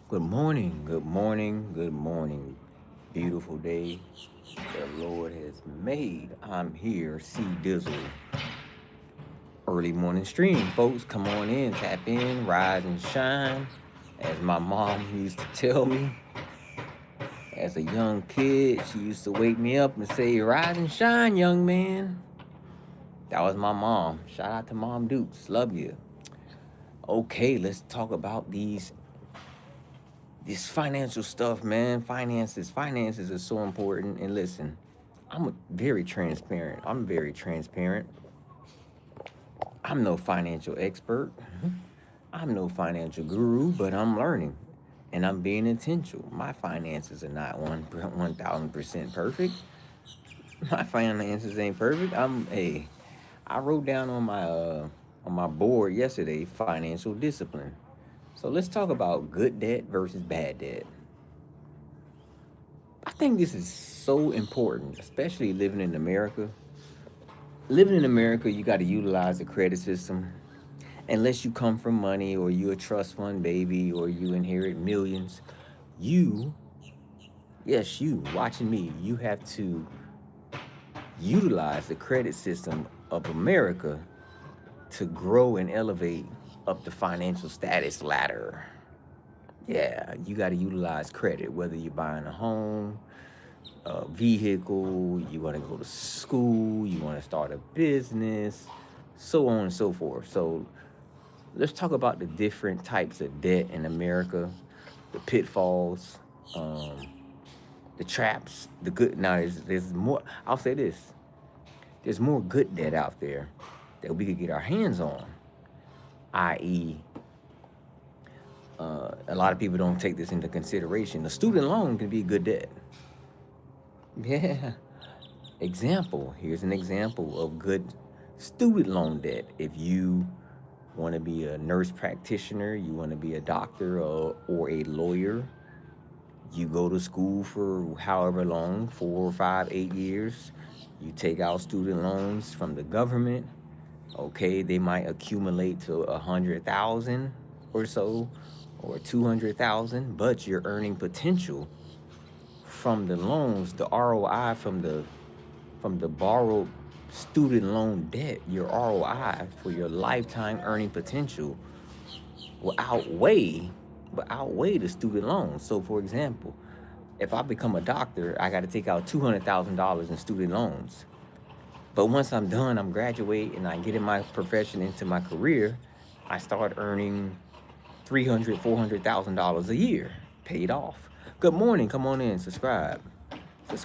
Good morning, good morning, good morning. Beautiful day the Lord has made. I'm here, C Dizzle. Early morning stream, folks. Come on in, tap in, rise and shine. As my mom used to tell me as a young kid, she used to wake me up and say, rise and shine, young man. That was my mom. Shout out to Mom Dukes. Love you. Okay, let's talk about this financial stuff, man. Finances are so important. And listen, very transparent. I'm very transparent. I'm no financial expert. I'm no financial guru, but I'm learning, and I'm being intentional. My finances are not 1,000% perfect. My finances ain't perfect. I wrote down on my board yesterday financial discipline. So let's talk about good debt versus bad debt. I think this is so important, especially living in America. Living in America, you got to utilize the credit system. Unless you come from money or you a trust fund baby or you inherit millions, you, yes, you watching me, you have to utilize the credit system of America to grow and elevate up the financial status ladder. Yeah, you got to utilize credit, whether you're buying a home, a vehicle, you want to go to school, you want to start a business, so on and so forth. So let's talk about the different types of debt in America, the pitfalls, um, the traps, the good. Now, there's more. I'll say this: there's more good debt out there that we could get our hands on. I.e., a lot of people don't take this into consideration. A student loan can be good debt. Yeah. Example. Here's an example of good student loan debt. If you want to be a nurse practitioner, you want to be a doctor or a lawyer, you go to school for however long, 4, 5, 8 years. You take out student loans from the government. Okay, they might accumulate to 100,000 or so, or 200,000, but your earning potential from the loans, the ROI from the borrowed student loan debt, your ROI for your lifetime earning potential will outweigh the student loan. So, for example, if I become a doctor, I got to take out $200,000 in student loans. But once I'm done, I'm graduate and I get in my profession into my career, I start earning $300,000, $400,000 a year paid off. Good morning. Come on in. Subscribe. Good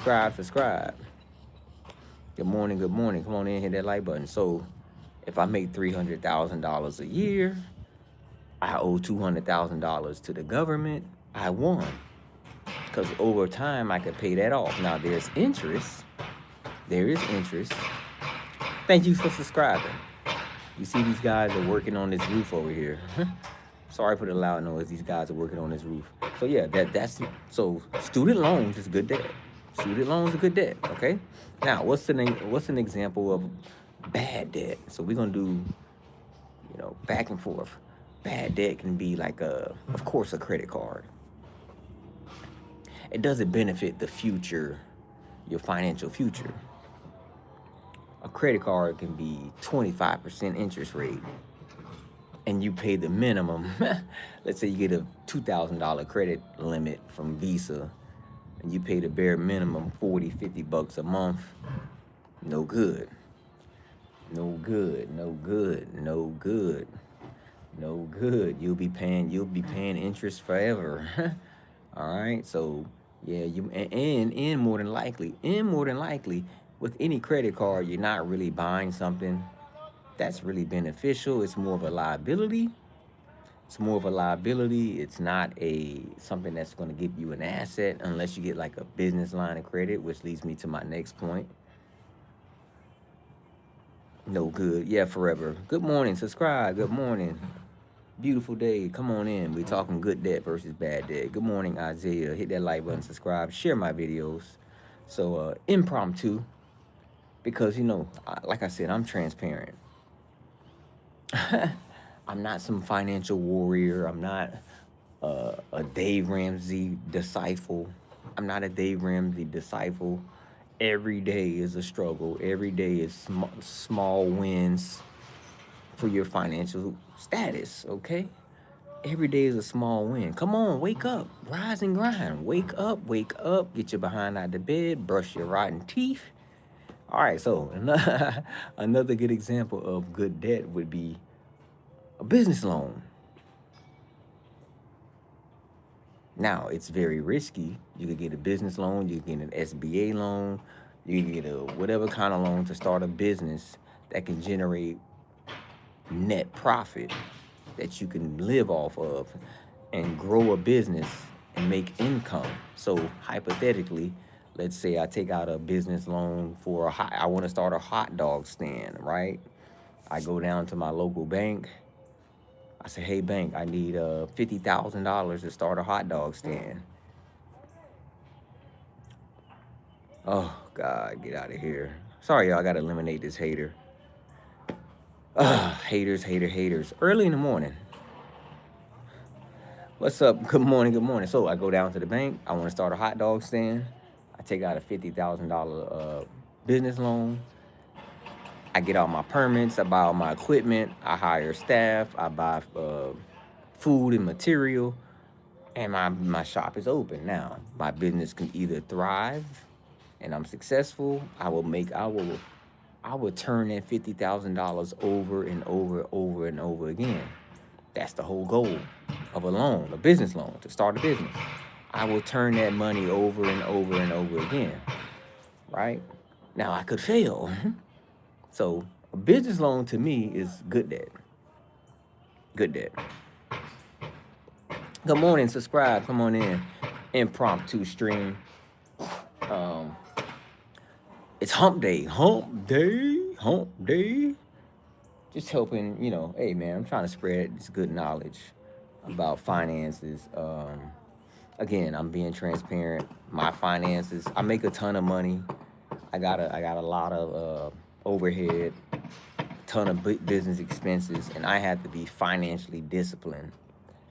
morning. Good morning. Come on in. Hit that like button. So if I make $300,000 a year, I owe $200,000 to the government. I won because over time I could pay that off. Now there's interest. There is interest. Thank you for subscribing. You see, these guys are working on this roof over here. Sorry for the loud noise. These guys are working on this roof. So yeah, that's so student loans is good debt. Student loans are good debt. Okay. Now, what's an example of bad debt? So we're gonna do, back and forth. Bad debt can be like of course, a credit card. It doesn't benefit the future, your financial future. A credit card can be 25% interest rate, and you pay the minimum. Let's say you get a $2,000 credit limit from Visa, and you pay the bare minimum 40, $50 a month. No good. No good. No good. No good. No good. You'll be paying interest forever. All right. So yeah, and more than likely, with any credit card, you're not really buying something that's really beneficial. It's more of a liability. It's not a something that's going to give you an asset unless you get like a business line of credit, which leads me to my next point. No good. Yeah, forever. Good morning. Subscribe. Good morning. Beautiful day. Come on in. We're talking good debt versus bad debt. Good morning, Isaiah. Hit that like button, subscribe, share my videos. So, impromptu, because, like I said, I'm transparent. I'm not some financial warrior. I'm not a Dave Ramsey disciple. I'm not a Dave Ramsey disciple. Every day is a struggle. Every day is small wins for your financial status, okay? Every day is a small win. Come on, wake up, rise and grind. Wake up, get your behind out of bed, brush your rotten teeth. All right, so another good example of good debt would be a business loan. Now, it's very risky. You could get a business loan, you can get an SBA loan, you can get a whatever kind of loan to start a business that can generate net profit that you can live off of and grow a business and make income. So hypothetically, let's say I take out a business loan for I want to start a hot dog stand, right? I go down to my local bank. I say, hey, bank, I need $50,000 to start a hot dog stand. Oh, God, get out of here. Sorry, y'all, I got to eliminate this hater. Haters. Early in the morning. What's up? Good morning. So I go down to the bank. I want to start a hot dog stand. I take out a $50,000 business loan. I get all my permits. I buy all my equipment. I hire staff. I buy food and material. And my shop is open. Now, my business can either thrive and I'm successful. I will turn that $50,000 over and over again. That's the whole goal of a loan, a business loan, to start a business. I will turn that money over and over again, right? Now, I could fail. So a business loan to me is good debt. Good debt. Good morning, subscribe, come on in. Impromptu stream. It's hump day. Just helping, hey man, I'm trying to spread this good knowledge about finances. Again, I'm being transparent. My finances, I make a ton of money. I got a lot of overhead, a ton of business expenses, and I have to be financially disciplined.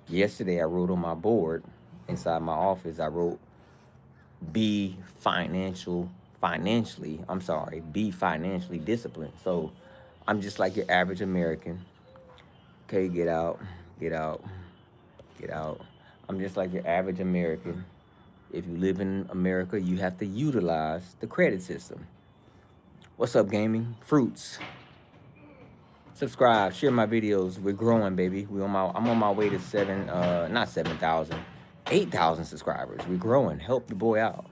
Yesterday, I wrote on my board inside my office, I wrote, be financially disciplined. So I'm just like your average American. Okay, get out. I'm just like your average American. If you live in America, you have to utilize the credit system. What's up, gaming? Fruits. Subscribe, share my videos. We're growing, baby. I'm on my way to 8,000 subscribers. We're growing. Help the boy out.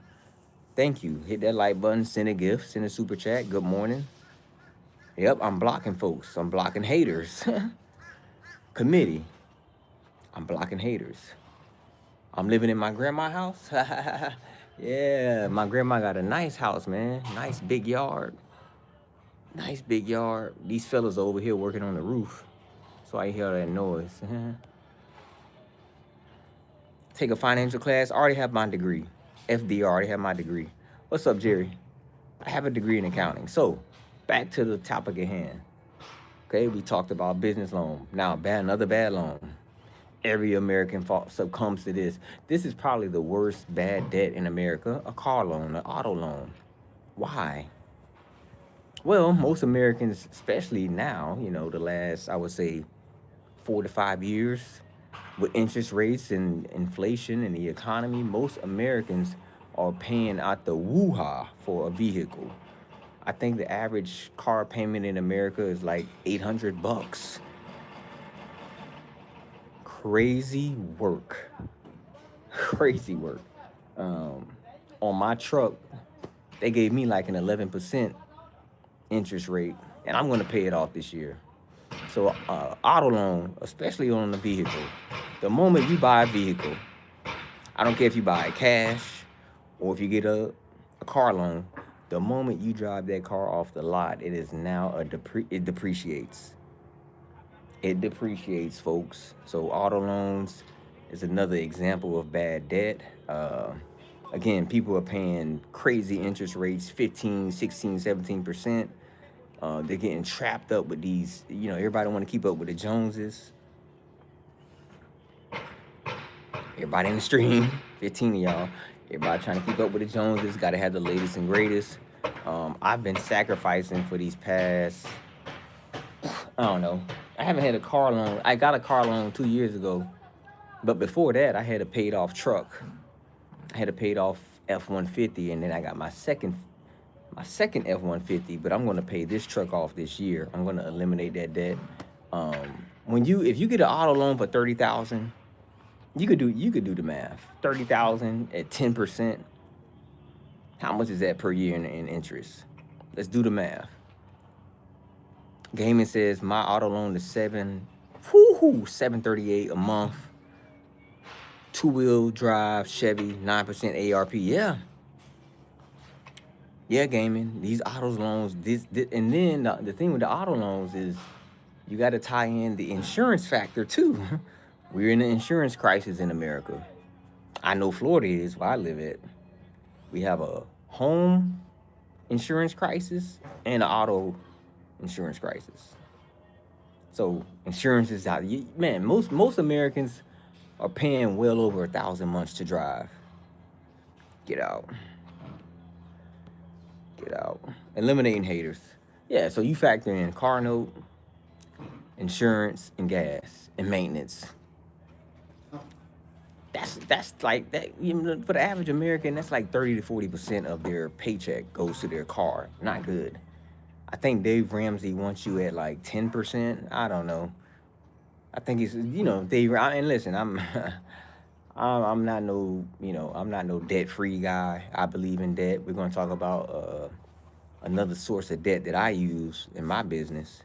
Thank you. Hit that like button, send a gift, send a super chat. Good morning. Yep, I'm blocking folks. I'm blocking haters. Committee. I'm blocking haters. I'm living in my grandma's house. Yeah, my grandma got a nice house, man. Nice big yard. These fellas over here working on the roof. So I hear that noise. Take a financial class. I already have my degree. FDR, already have my degree. What's up, Jerry? I have a degree in accounting. So back to the topic at hand. Okay, we talked about business loan. Now, another bad loan. Every American succumbs to this. This is probably the worst bad debt in America, a car loan, an auto loan. Why? Well, most Americans, especially now, the last, I would say, 4 to 5 years, with interest rates and inflation and the economy, most Americans are paying out the woo-ha for a vehicle. I think the average car payment in America is like $800. Crazy work. On my truck, they gave me like an 11% interest rate, and I'm going to pay it off this year. So auto loan, especially on the vehicle, the moment you buy a vehicle, I don't care if you buy it cash or if you get a car loan, the moment you drive that car off the lot, it is now it depreciates. It depreciates, folks. So auto loans is another example of bad debt. Again, people are paying crazy interest rates, 15, 16, 17%. They're getting trapped up with these, everybody want to keep up with the Joneses. Everybody in the stream, 15 of y'all. Everybody trying to keep up with the Joneses. Got to have the latest and greatest. I've been sacrificing for these past, I don't know. I haven't had a car loan. I got a car loan 2 years ago. But before that, I had a paid off truck. I had a paid off F-150, and then I got my second F-150. But I'm going to pay this truck off this year. I'm going to eliminate that debt. If you get an auto loan for 30,000, you could do the math. 30,000 at 10%. How much is that per year in interest? Let's do the math. Gaming says my auto loan is $738 a month. 2-wheel drive Chevy, 9% ARP. Yeah, Gaming. These auto loans. And then the thing with the auto loans is you got to tie in the insurance factor too. We're in an insurance crisis in America. I know Florida is where I live at. We have a home insurance crisis and an auto insurance crisis. So insurance is out. Man, most Americans are paying well over 1,000 months to drive. Get out. Eliminating haters. Yeah, so you factor in car note, insurance, and gas, and maintenance. That's like that. For the average American, that's like 30 to 40% of their paycheck goes to their car. Not good. I think Dave Ramsey wants you at like 10%. I don't know. I think it's Dave. And listen, I'm not no debt-free guy. I believe in debt. We're gonna talk about another source of debt that I use in my business.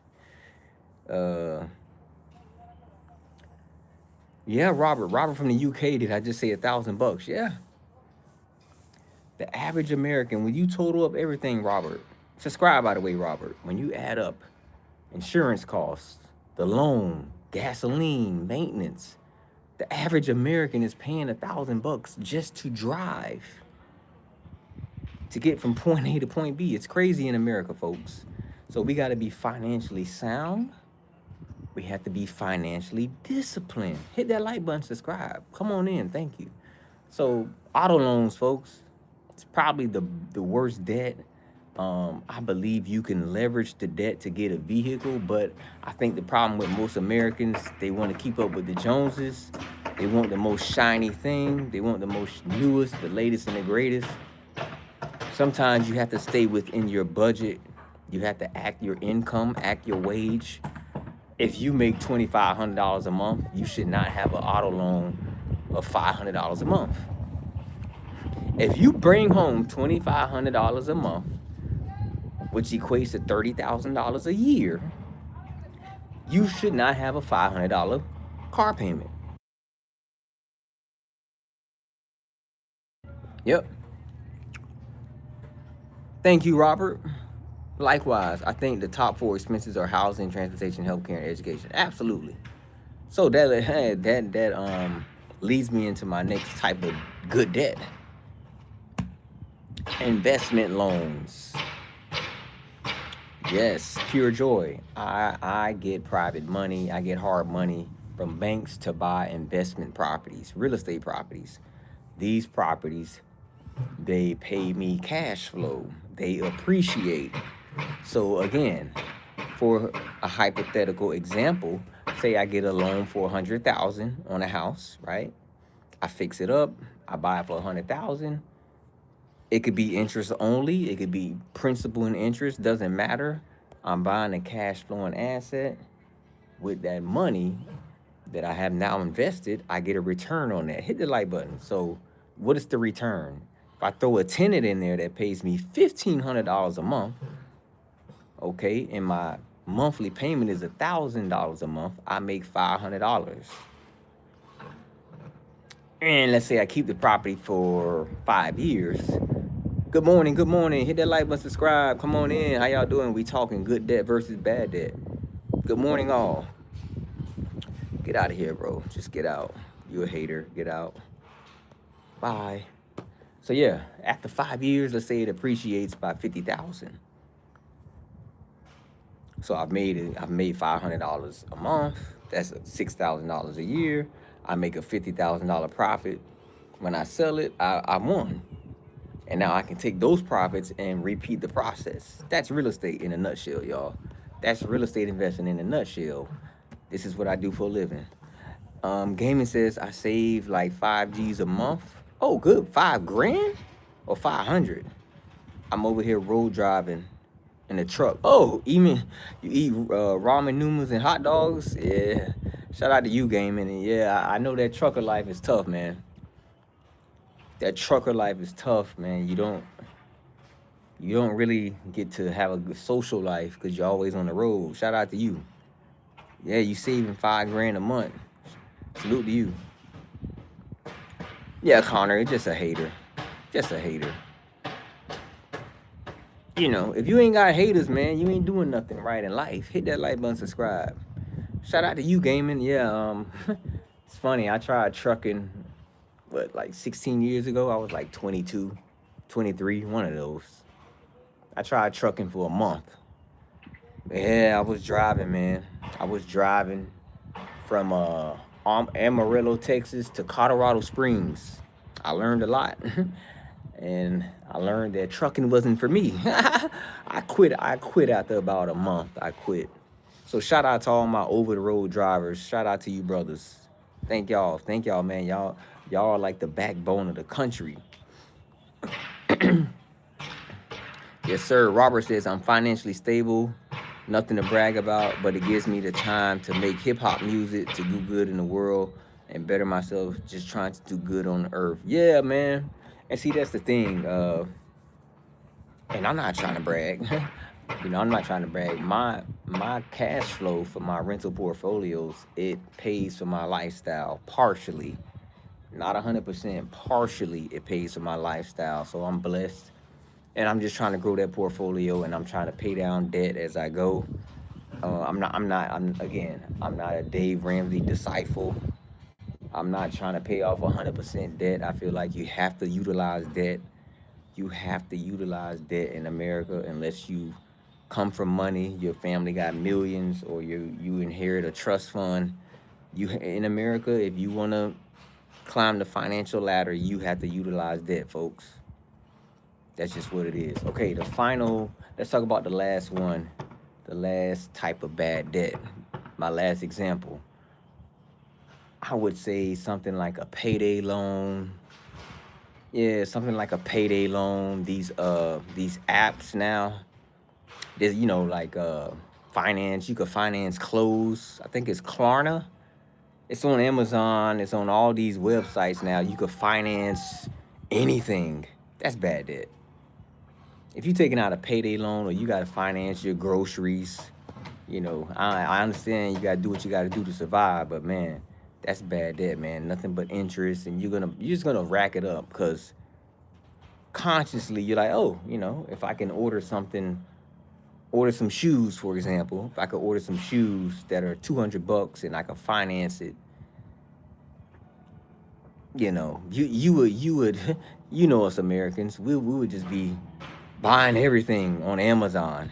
Yeah, Robert from the UK. Did I just say $1,000? Yeah. The average American, when you total up everything, Robert, subscribe by the way, Robert. When you add up insurance costs, the loan, gasoline, maintenance, the average American is paying $1,000 just to drive, to get from point A to point B. It's crazy in America, folks. So we got to be financially sound. We have to be financially disciplined. Hit that like button, subscribe. Come on in. Thank you. So auto loans, folks, it's probably the worst debt. I believe you can leverage the debt to get a vehicle, but I think the problem with most Americans, they want to keep up with the Joneses. They want the most shiny thing. They want the most newest, the latest, and the greatest. Sometimes you have to stay within your budget. You have to act your income, act your wage. If you make $2,500 a month, you should not have an auto loan of $500 a month. If you bring home $2,500 a month, which equates to $30,000 a year, you should not have a $500 car payment. Yep. Thank you, Robert. Likewise, I think the top 4 expenses are housing, transportation, healthcare, and education. Absolutely. So that leads me into my next type of good debt. Investment loans. Yes, pure joy. I get private money. I get hard money from banks to buy investment properties, real estate properties. These properties, they pay me cash flow. They appreciate. So again, for a hypothetical example, say I get a loan for $100,000 on a house, right? I fix it up. I buy it for $100,000. It could be interest only. It could be principal and interest. Doesn't matter. I'm buying a cash flowing asset. With that money that I have now invested, I get a return on that. Hit the like button. So what is the return? If I throw a tenant in there that pays me $1,500 a month, okay, and my monthly payment is $1,000 a month, I make $500. And let's say I keep the property for 5 years. Good morning. Hit that like button, subscribe. Come on in. How y'all doing? We talking good debt versus bad debt. Good morning, all. Get out of here, bro. Just get out. You a hater. Get out. Bye. So yeah, after 5 years, let's say it appreciates by 50,000. So I've made $500 a month. That's $6,000 a year. I make a $50,000 profit. When I sell it, I won. And now I can take those profits and repeat the process. That's real estate in a nutshell, y'all. That's real estate investing in a nutshell. This is what I do for a living. Gaming says I save like 5 G's a month. Oh, good. 5 grand or 500. I'm over here road driving in the truck. Oh, even you eat ramen noodles and hot dogs? Yeah. Shout out to you, gaming. And yeah, I know that trucker life is tough, man. That trucker life is tough, man. You don't really get to have a good social life because you're always on the road. Shout out to you. Yeah, you saving 5 grand a month. Salute to you. Yeah, Connor, it's just a hater. Just a hater. You know, if you ain't got haters, man, you ain't doing nothing right in life. Hit that like button, subscribe. Shout out to you, gaming. Yeah, it's funny. I tried trucking, like 16 years ago? I was like 22, 23, one of those. I tried trucking for a month. Yeah, I was driving, man. I was driving from Amarillo, Texas to Colorado Springs. I learned a lot. And I learned that trucking wasn't for me. I quit after about a month. I quit. So shout out to all my over the road drivers. Shout out to you brothers. Thank y'all, man. Y'all are like the backbone of the country. Yes, sir. Robert says I'm financially stable. Nothing to brag about, but it gives me the time to make hip-hop music, to do good in the world and better myself, just trying to do good on the earth. Yeah, man. And see, that's the thing. And I'm not trying to brag. You know, I'm not trying to brag. My cash flow for my rental portfolios, it pays for my lifestyle partially. Not 100%, partially it pays for my lifestyle. So I'm blessed. And I'm just trying to grow that portfolio, and I'm trying to pay down debt as I go. I'm not a Dave Ramsey disciple. I'm not trying to pay off 100% debt. I feel like you have to utilize debt. You have to utilize debt in America unless you come from money, your family got millions, or you inherit a trust fund. In America, if you want to climb the financial ladder, you have to utilize debt, folks. That's just what it is. Okay, let's talk about the last one, the last type of bad debt. My last example. I would say something like a payday loan. Yeah, something like a payday loan. These apps now, there's, like finance. You could finance clothes. I think it's Klarna. It's on Amazon. It's on all these websites now. You could finance anything. That's bad debt. If you're taking out a payday loan or you got to finance your groceries, I understand you got to do what you got to do to survive, but man, that's bad debt, man. Nothing but interest, and you're just gonna rack it up because consciously you're like, oh, if I can order some shoes, for example, if I could order some shoes that are $200 and I can finance it, you would, us Americans, we would just be buying everything on Amazon.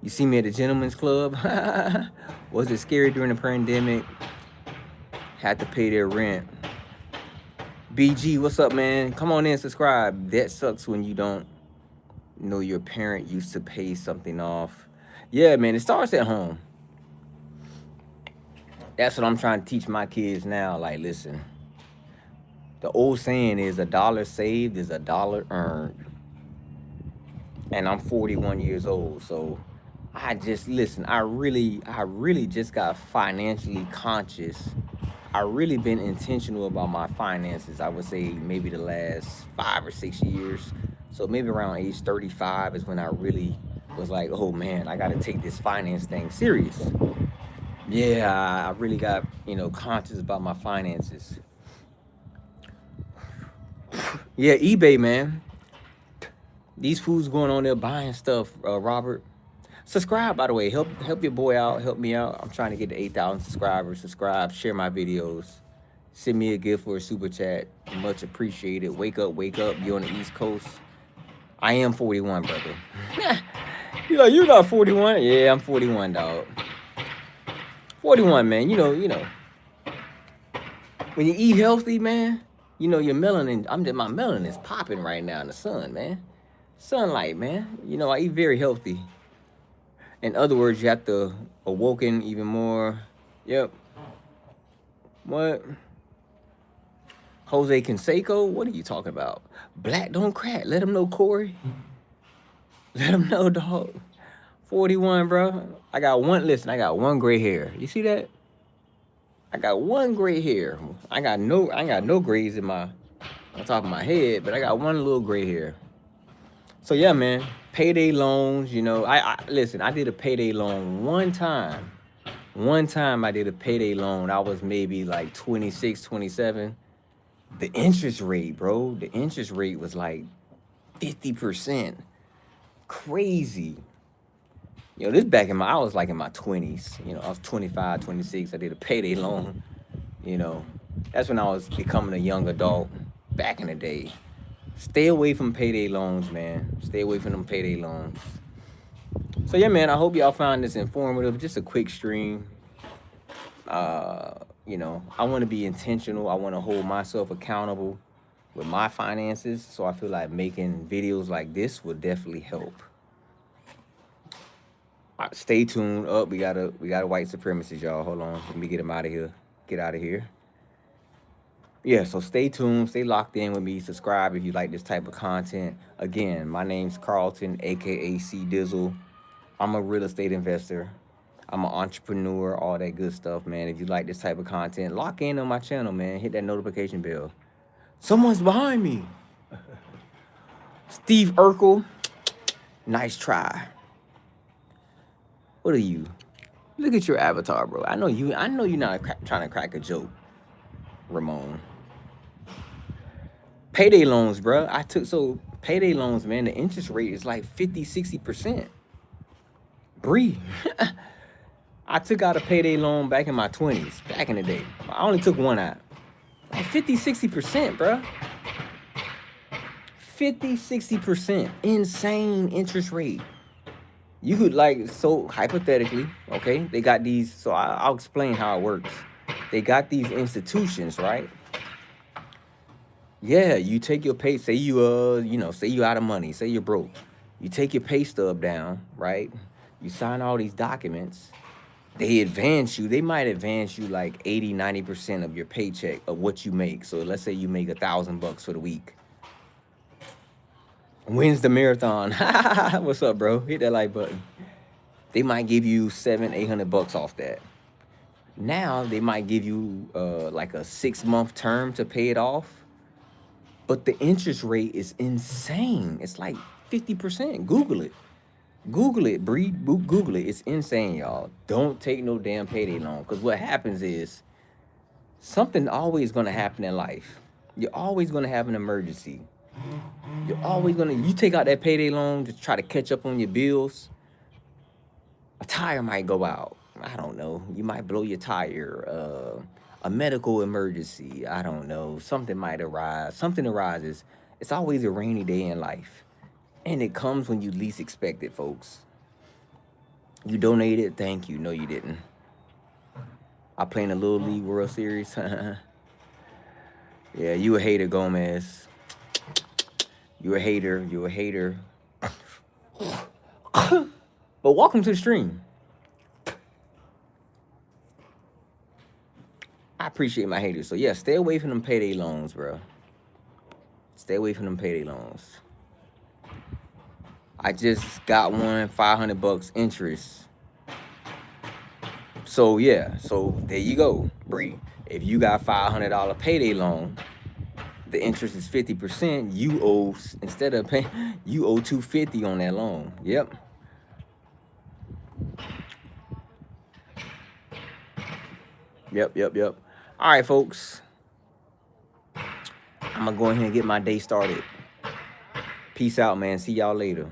You see me at the Gentleman's Club? Was it scary during the pandemic? Had to pay their rent. BG, what's up, man? Come on in, subscribe. That sucks when you don't know your parent used to pay something off. Yeah, man, it starts at home. That's what I'm trying to teach my kids now. Like, listen, the old saying is a dollar saved is a dollar earned. And I'm 41 years old, so I really just got financially conscious. I really been intentional about my finances, I would say maybe the last 5 or 6 years. So maybe around age 35 is when I really was like, oh man, I got to take this finance thing serious. Yeah, I really got, conscious about my finances. Yeah, eBay, man. These fools going on there buying stuff, Robert. Subscribe, by the way. Help your boy out. Help me out. I'm trying to get to 8,000 subscribers. Subscribe. Share my videos. Send me a gift or a super chat. Much appreciated. Wake up. You're on the East Coast. I am 41, brother. You're not 41? Yeah, I'm 41, dog. 41, man. When you eat healthy, man, you know your melanin. My melanin is popping right now in the sun, man. Sunlight, man. You know I eat very healthy. In other words, you have to awoken even more. Yep. What? Jose Canseco? What are you talking about? Black don't crack. Let him know, Corey. Let him know, dog. 41, bro. I got one gray hair. You see that? I got one gray hair. I got no grays in my on top of my head, but I got one little gray hair. So yeah, man. Payday loans, you know. I listen, I did a payday loan one time. One time I did a payday loan. I was maybe like 26, 27. The interest rate, bro. The interest rate was like 50%. Crazy. You know, this back in I was like in my 20s. You know, I was 25, 26. I did a payday loan. You know, that's when I was becoming a young adult back in the day. Stay away from payday loans, man. Stay away from them payday loans. So yeah, man, I hope y'all found this informative. Just a quick stream. You know, I want to be intentional. I want to hold myself accountable with my finances. So I feel like making videos like this will definitely help. Stay tuned. Up, we got a white supremacist, y'all. Hold on, let me get him out of here. Get out of here. Yeah, so stay tuned. Stay locked in with me. Subscribe if you like this type of content. Again, my name's Carlton, aka C Dizzle. I'm a real estate investor. I'm an entrepreneur, all that good stuff, man. If you like this type of content, lock in on my channel, man. Hit that notification bell. Someone's behind me. Steve Urkel. Nice try. What are you? Look at your avatar, bro. I know you're not trying to crack a joke, Ramon. Payday loans, bro. Payday loans, man, the interest rate is like 50, 60%. Bree. I took out a payday loan back in my 20s, back in the day. I only took one out. Like 50, 60%, bro. 50, 60%. Insane interest rate. You could so hypothetically, okay, they got these, so I'll explain how it works. They got these institutions, right? Yeah, you take your pay, say you out of money, say you're broke. You take your pay stub down, right? You sign all these documents. They might advance you like 80, 90% of your paycheck of what you make. So let's say you make $1,000 for the week. Wins the marathon. What's up, bro? Hit that like button. They might give you $700, $800 off that. Now they might give you like a 6-month term to pay it off. But the interest rate is insane. It's like 50%. Google it. Google it, Google it. It's insane, y'all. Don't take no damn payday loan. Because what happens is something always going to happen in life. You're always going to have an emergency. You take out that payday loan to try to catch up on your bills. A tire might go out. I don't know. You might blow your tire. A medical emergency. I don't know. Something might arise. Something arises. It's always a rainy day in life. And it comes when you least expect it, folks. You donated. Thank you. No, you didn't. I play in the Little League World Series. Yeah, you a hater, Gomez. You a hater. But welcome to the stream. I appreciate my haters. So yeah, stay away from them payday loans, bro. Stay away from them payday loans. I just got one, $500 interest. So yeah, so there you go, Bree. If you got $500 payday loan, the interest is 50%. You owe, instead of paying, you owe $250 on that loan. Yep. Yep. All right, folks. I'm gonna go ahead and get my day started. Peace out, man. See y'all later.